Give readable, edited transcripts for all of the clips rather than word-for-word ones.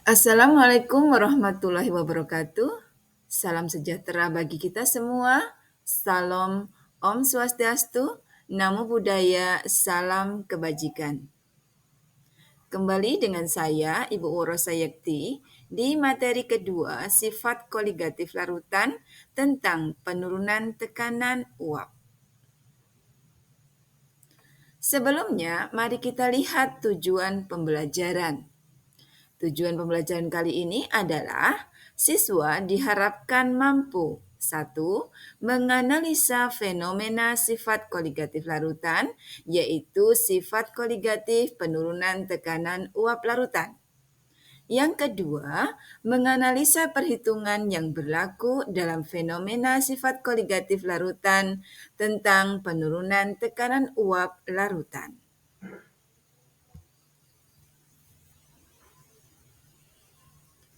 Assalamualaikum warahmatullahi wabarakatuh. Salam sejahtera bagi kita semua. Salam Om Swastiastu, Namo Buddhaya, salam kebajikan. Kembali dengan saya, Ibu Woro Sayekti, di materi kedua sifat koligatif larutan tentang penurunan tekanan uap. Sebelumnya, mari kita lihat tujuan pembelajaran. Tujuan pembelajaran kali ini adalah siswa diharapkan mampu: 1. Menganalisa fenomena sifat koligatif larutan, yaitu sifat koligatif penurunan tekanan uap larutan. Yang kedua, menganalisa perhitungan yang berlaku dalam fenomena sifat koligatif larutan tentang penurunan tekanan uap larutan.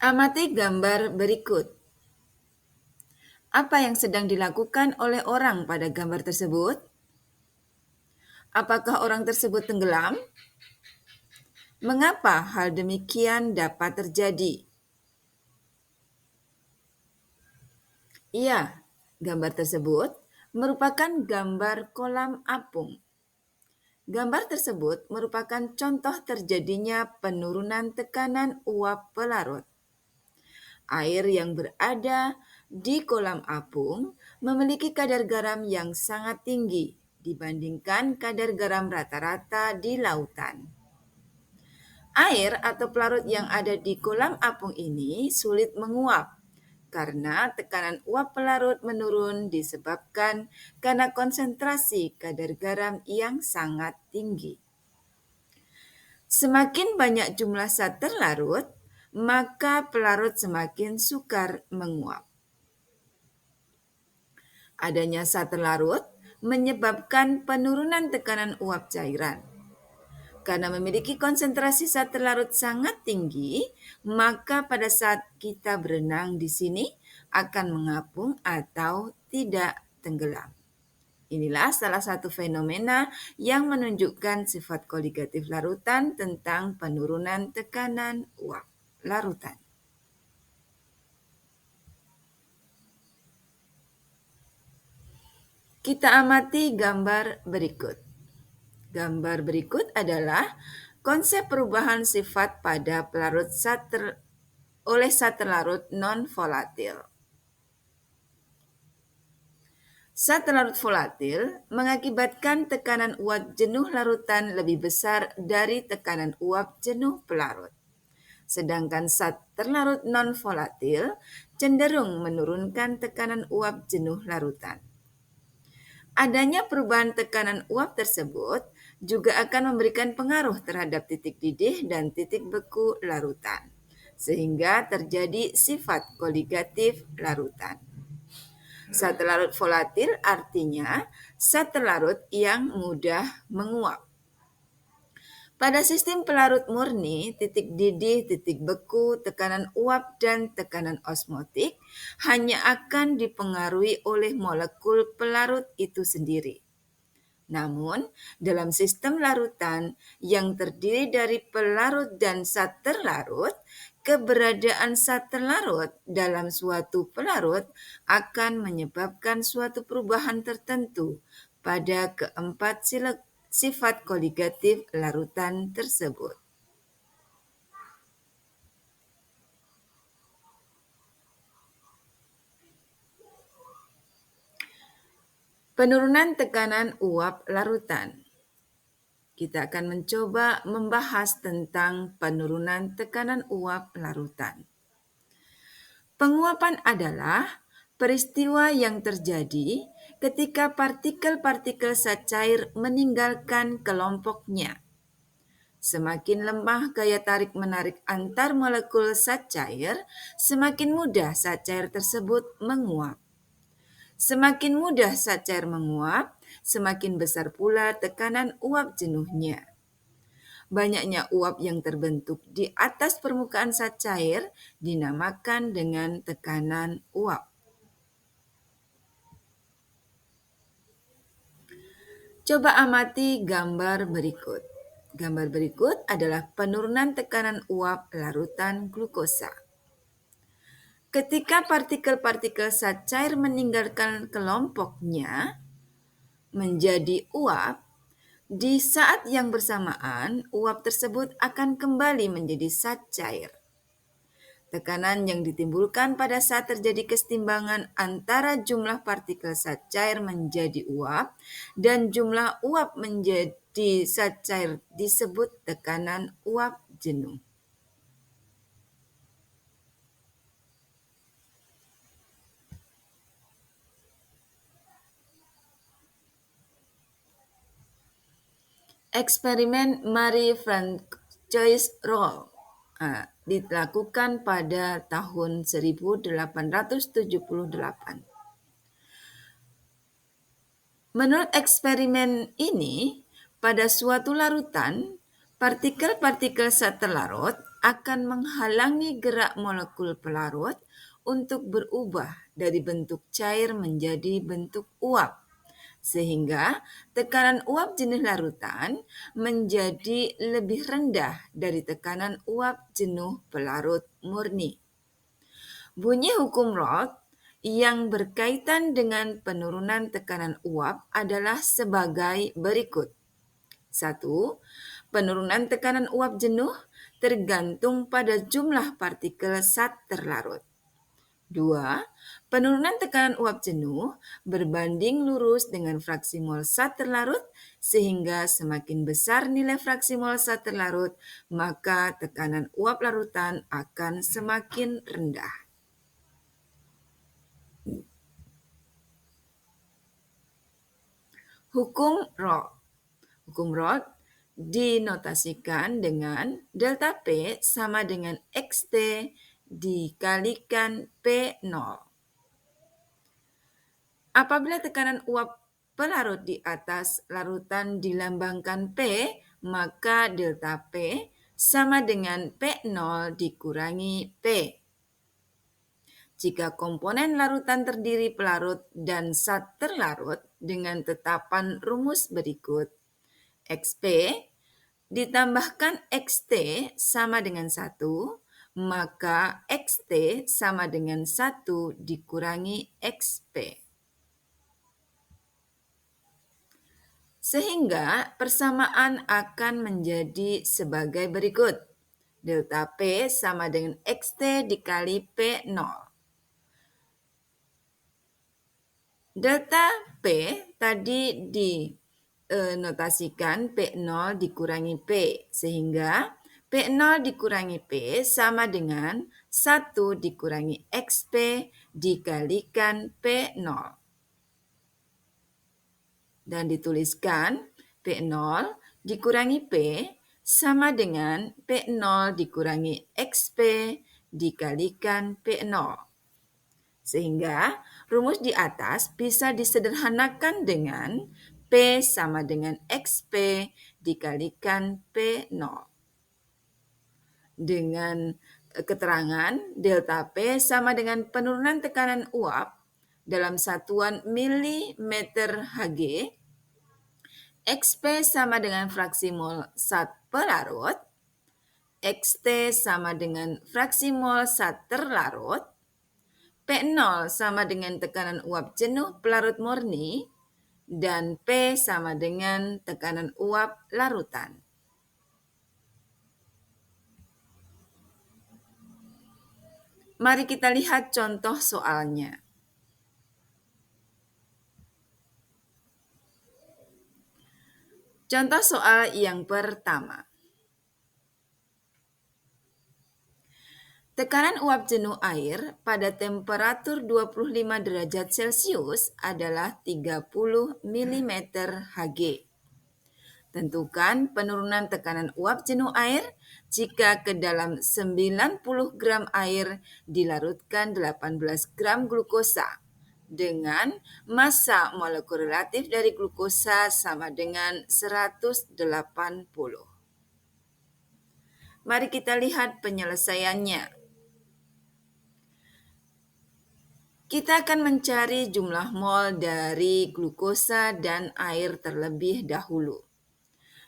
Amati gambar berikut. Apa yang sedang dilakukan oleh orang pada gambar tersebut? Apakah orang tersebut tenggelam? Mengapa hal demikian dapat terjadi? Iya, gambar tersebut merupakan gambar kolam apung. Gambar tersebut merupakan contoh terjadinya penurunan tekanan uap pelarut. Air yang berada di kolam apung memiliki kadar garam yang sangat tinggi dibandingkan kadar garam rata-rata di lautan. Air atau pelarut yang ada di kolam apung ini sulit menguap karena tekanan uap pelarut menurun disebabkan karena konsentrasi kadar garam yang sangat tinggi. Semakin banyak jumlah zat terlarut, maka pelarut semakin sukar menguap. Adanya zat terlarut menyebabkan penurunan tekanan uap cairan. Karena memiliki konsentrasi zat terlarut sangat tinggi, maka pada saat kita berenang di sini akan mengapung atau tidak tenggelam. Inilah salah satu fenomena yang menunjukkan sifat koligatif larutan tentang penurunan tekanan uap larutan. Kita amati gambar berikut. Gambar berikut adalah konsep perubahan sifat pada pelarut oleh zat terlarut non-volatil. Zat terlarut volatil mengakibatkan tekanan uap jenuh larutan lebih besar dari tekanan uap jenuh pelarut. Sedangkan zat terlarut non-volatil cenderung menurunkan tekanan uap jenuh larutan. Adanya perubahan tekanan uap tersebut juga akan memberikan pengaruh terhadap titik didih dan titik beku larutan, sehingga terjadi sifat koligatif larutan. Zat terlarut volatil artinya zat terlarut yang mudah menguap. Pada sistem pelarut murni, titik didih, titik beku, tekanan uap, dan tekanan osmotik hanya akan dipengaruhi oleh molekul pelarut itu sendiri. Namun, dalam sistem larutan yang terdiri dari pelarut dan zat terlarut, keberadaan zat terlarut dalam suatu pelarut akan menyebabkan suatu perubahan tertentu pada keempat sifat koligatif larutan tersebut. Penurunan tekanan uap larutan. Kita akan mencoba membahas tentang penurunan tekanan uap larutan. Penguapan adalah peristiwa yang terjadi ketika partikel-partikel zat cair meninggalkan kelompoknya. Semakin lemah gaya tarik-menarik antar molekul zat cair, semakin mudah zat cair tersebut menguap. Semakin mudah zat cair menguap, semakin besar pula tekanan uap jenuhnya. Banyaknya uap yang terbentuk di atas permukaan zat cair dinamakan dengan tekanan uap. Coba amati gambar berikut. Gambar berikut adalah penurunan tekanan uap larutan glukosa. Ketika partikel-partikel zat cair meninggalkan kelompoknya menjadi uap, di saat yang bersamaan uap tersebut akan kembali menjadi zat cair. Tekanan yang ditimbulkan pada saat terjadi kesetimbangan antara jumlah partikel zat cair menjadi uap dan jumlah uap menjadi zat cair disebut tekanan uap jenuh. Eksperimen Marie-Francois Roll dilakukan pada tahun 1878. Menurut eksperimen ini, pada suatu larutan, partikel-partikel zat terlarut akan menghalangi gerak molekul pelarut untuk berubah dari bentuk cair menjadi bentuk uap, sehingga tekanan uap jenuh larutan menjadi lebih rendah dari tekanan uap jenuh pelarut murni. Bunyi hukum Roth yang berkaitan dengan penurunan tekanan uap adalah sebagai berikut. 1. Penurunan tekanan uap jenuh tergantung pada jumlah partikel zat terlarut. 2. Penurunan tekanan uap jenuh berbanding lurus dengan fraksi mol zat terlarut, sehingga semakin besar nilai fraksi mol zat terlarut, maka tekanan uap larutan akan semakin rendah. Hukum Roth. Hukum Roth dinotasikan dengan delta P sama dengan XT dikalikan P0. Apabila tekanan uap pelarut di atas larutan dilambangkan P, maka delta P sama dengan P0 dikurangi P. Jika komponen larutan terdiri pelarut dan zat terlarut dengan tetapan rumus berikut. XP ditambahkan XT sama dengan 1, maka XT sama dengan 1 dikurangi XP. Sehingga persamaan akan menjadi sebagai berikut. Delta P sama dengan XT dikali P0. Delta P tadi dinotasikan P0 dikurangi P, sehingga P0 dikurangi P sama dengan 1 dikurangi XP dikalikan P0. Dan dituliskan P0 dikurangi P sama dengan P0 dikurangi XP dikalikan P0. Sehingga rumus di atas bisa disederhanakan dengan P sama dengan XP dikalikan P0. Dengan keterangan delta P sama dengan penurunan tekanan uap dalam satuan milimeter Hg, XP sama dengan fraksi mol zat pelarut, XT sama dengan fraksi mol zat terlarut, P0 sama dengan tekanan uap jenuh pelarut murni, dan P sama dengan tekanan uap larutan. Mari kita lihat contoh soalnya. Contoh soal yang pertama. Tekanan uap jenuh air pada temperatur 25 derajat Celcius adalah 30 mm Hg. Tentukan penurunan tekanan uap jenuh air jika ke dalam 90 gram air dilarutkan 18 gram glukosa dengan massa molekul relatif dari glukosa sama dengan 180. Mari kita lihat penyelesaiannya. Kita akan mencari jumlah mol dari glukosa dan air terlebih dahulu.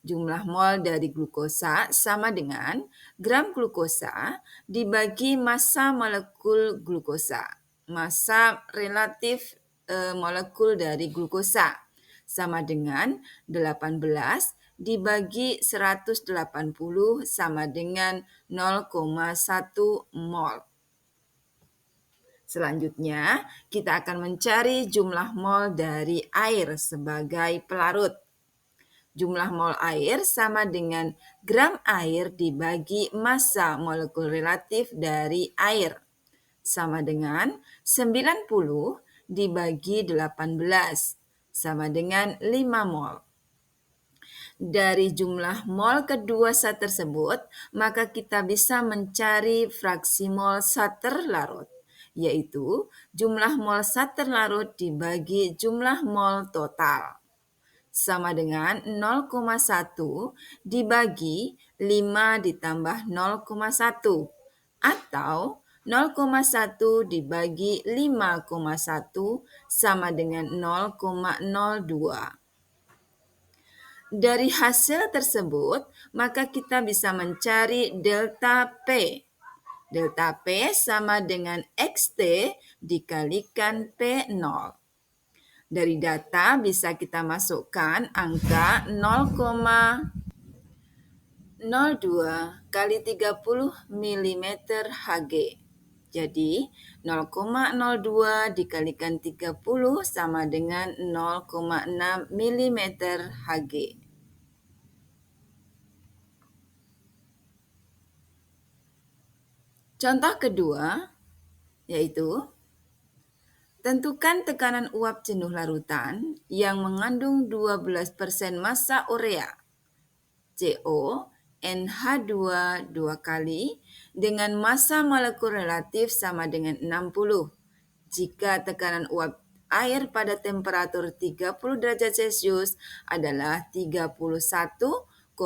Jumlah mol dari glukosa sama dengan gram glukosa dibagi massa molekul glukosa. Massa relatif molekul dari glukosa sama dengan 18 dibagi 180 sama dengan 0,1 mol. Selanjutnya, kita akan mencari jumlah mol dari air sebagai pelarut. Jumlah mol air sama dengan gram air dibagi massa molekul relatif dari air. Sama dengan 90 dibagi 18, sama dengan 5 mol. Dari jumlah mol kedua zat tersebut, maka kita bisa mencari fraksi mol zat terlarut, yaitu jumlah mol zat terlarut dibagi jumlah mol total. Sama dengan 0,1 dibagi 5 ditambah 0,1 atau 0,1 dibagi 5,1 sama dengan 0,02. Dari hasil tersebut, maka kita bisa mencari delta P. Delta P sama dengan XT dikalikan P0. Dari data bisa kita masukkan angka 0,02 kali 30 mm Hg. Jadi 0,02 dikalikan 30 sama dengan 0,6 mm Hg. Contoh kedua yaitu tentukan tekanan uap jenuh larutan yang mengandung 12% massa urea CO NH2 2 kali dengan massa molekul relatif sama dengan 60. Jika tekanan uap air pada temperatur 30 derajat Celcius adalah 31,82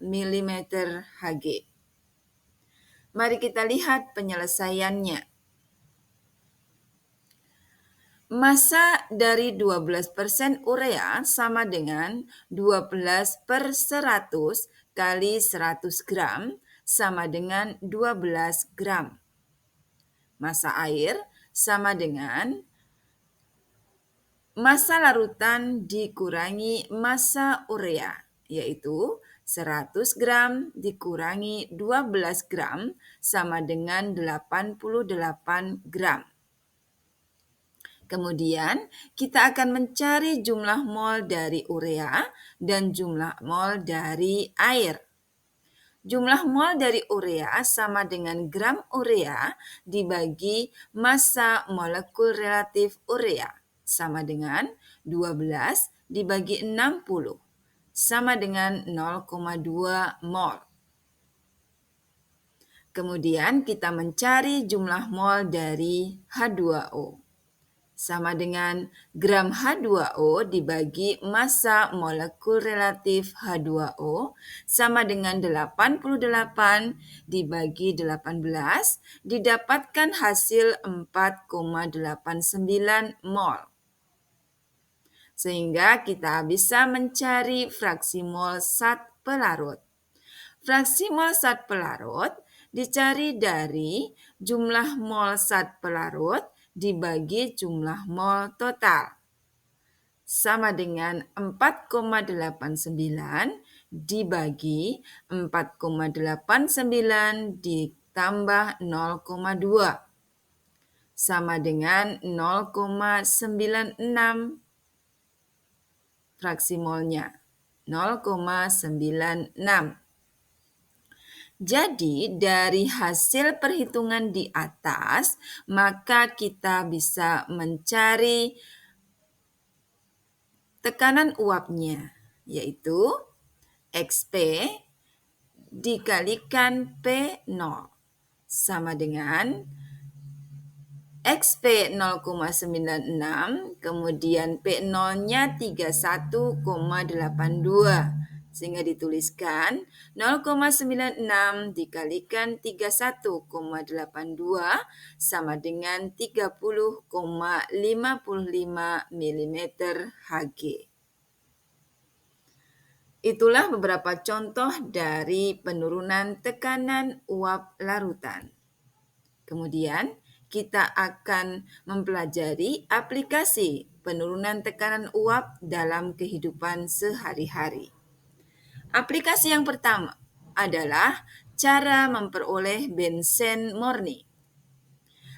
mm Hg. Mari kita lihat penyelesaiannya. Massa dari 12% urea sama dengan 12/100 kali 100 gram sama dengan 12 gram. Massa air sama dengan massa larutan dikurangi massa urea, yaitu 100 gram dikurangi 12 gram sama dengan 88 gram. Kemudian, kita akan mencari jumlah mol dari urea dan jumlah mol dari air. Jumlah mol dari urea sama dengan gram urea dibagi massa molekul relatif urea, sama dengan 12 dibagi 60, sama dengan 0,2 mol. Kemudian, kita mencari jumlah mol dari H2O. Sama dengan gram H2O dibagi massa molekul relatif H2O sama dengan 88 dibagi 18 didapatkan hasil 4,89 mol. Sehingga kita bisa mencari fraksi mol zat pelarut. Fraksi mol zat pelarut dicari dari jumlah mol zat pelarut dibagi jumlah mol total. Sama dengan 4,89 dibagi 4,89 ditambah 0,2. Sama dengan 0,96 fraksi molnya. 0,96. Jadi, dari hasil perhitungan di atas, maka kita bisa mencari tekanan uapnya, yaitu XP dikalikan P0 sama dengan XP 0,96, kemudian P0-nya 31,82. Sehingga dituliskan 0,96 dikalikan 31,82 sama dengan 30,55 mm Hg. Itulah beberapa contoh dari penurunan tekanan uap larutan. Kemudian, kita akan mempelajari aplikasi penurunan tekanan uap dalam kehidupan sehari-hari. Aplikasi yang pertama adalah cara memperoleh benzen murni.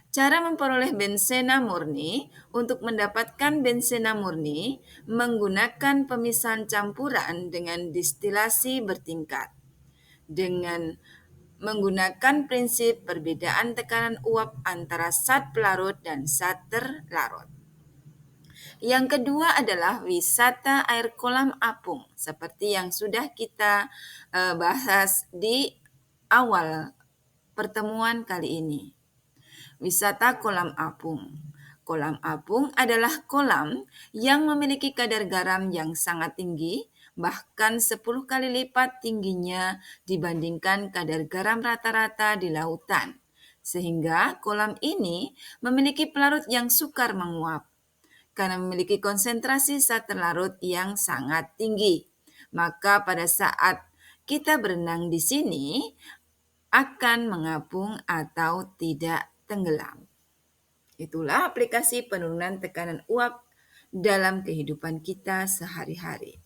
Cara memperoleh benzena murni, untuk mendapatkan benzena murni menggunakan pemisahan campuran dengan distilasi bertingkat dengan menggunakan prinsip perbedaan tekanan uap antara zat pelarut dan zat terlarut. Yang kedua adalah wisata air kolam apung, seperti yang sudah kita bahas di awal pertemuan kali ini. Wisata kolam apung. Kolam apung adalah kolam yang memiliki kadar garam yang sangat tinggi, bahkan 10 kali lipat tingginya dibandingkan kadar garam rata-rata di lautan. Sehingga kolam ini memiliki pelarut yang sukar menguap karena memiliki konsentrasi zat terlarut yang sangat tinggi. Maka pada saat kita berenang di sini akan mengapung atau tidak tenggelam. Itulah aplikasi penurunan tekanan uap dalam kehidupan kita sehari-hari.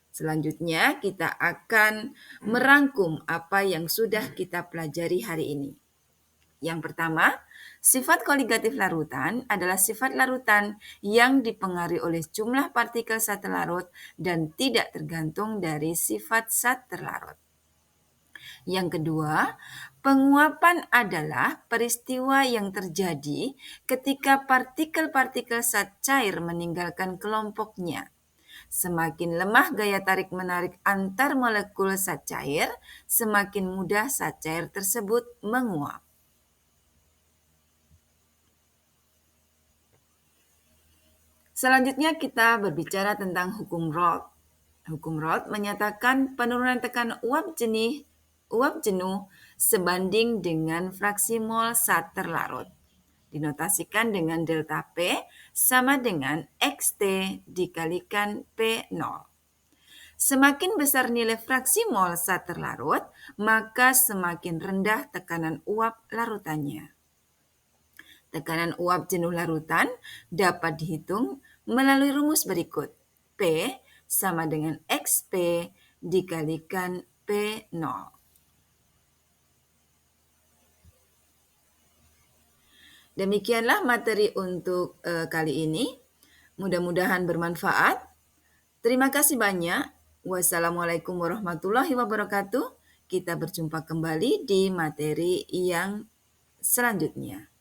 Selanjutnya, kita akan merangkum apa yang sudah kita pelajari hari ini. Yang pertama, sifat koligatif larutan adalah sifat larutan yang dipengaruhi oleh jumlah partikel zat terlarut dan tidak tergantung dari sifat zat terlarut. Yang kedua, penguapan adalah peristiwa yang terjadi ketika partikel-partikel zat cair meninggalkan kelompoknya. Semakin lemah gaya tarik-menarik antar molekul zat cair, semakin mudah zat cair tersebut menguap. Selanjutnya kita berbicara tentang hukum Raoult. Hukum Raoult menyatakan penurunan tekanan uap jenuh sebanding dengan fraksi mol zat terlarut. Dinotasikan dengan delta P sama dengan XT dikalikan P0. Semakin besar nilai fraksi mol zat terlarut, maka semakin rendah tekanan uap larutannya. Tekanan uap jenuh larutan dapat dihitung melalui rumus berikut. P sama dengan XP dikalikan P0. Demikianlah materi untuk kali ini. Mudah-mudahan bermanfaat. Terima kasih banyak. Wassalamualaikum warahmatullahi wabarakatuh. Kita berjumpa kembali di materi yang selanjutnya.